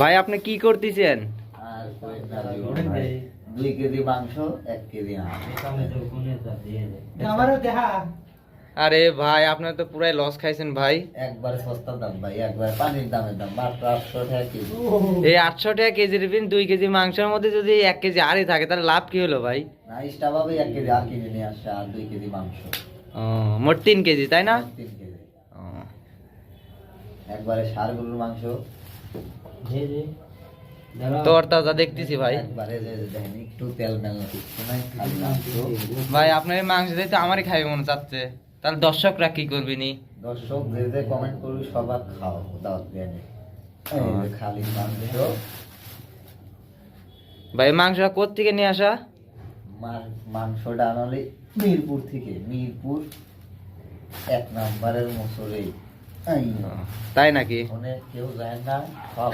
ভাই আপনি কি করতেছেন? আর 2 কেজি মাংস 1 কেজি আমারও দেখা। আরে ভাই আপনার তো পুরাই লস খাইছেন ভাই। একবার সস্তা দাম ভাই, একবার পানির দামের দাম, মাত্র 800 টাকা কেজি। এই 800 টাকা কেজির বিন 2 কেজি মাংসের মধ্যে যদি 1 কেজি আরই থাকে তাহলে লাভ কি হলো ভাই? না এক্সট্রা ভাবে 1 কেজি আর কিনে নিয়ে আসছে, আর 2 কেজি মাংস। ও, মোট 3 কেজি তাই না? 3 কেজি ও, একবারে ষাঁড় গরুর মাংস। তরতাজা দেখতেছি ভাই। একবারে যে দেখেন একটু তেল মেল না, কিছু নাই, খালি মাংস। ভাই আপনার এই মাংস দিয়ে তো আমারই খাবে মনে চাচ্ছে, তাহলে দর্শকরা কি করবি নি? দর্শক যে যে কমেন্ট করবি সবার খাও, দাওয়াত দিয়ে নে। এই যে খালি মাংস। ভাই মাংসটা কোথা থেকে নিয়ে আসা? মাংসটা আনলে মিরপুর থেকে, মিরপুর 1 নম্বরের মোচরে। তাই নাকি? অনেক কেউ যায় না, সব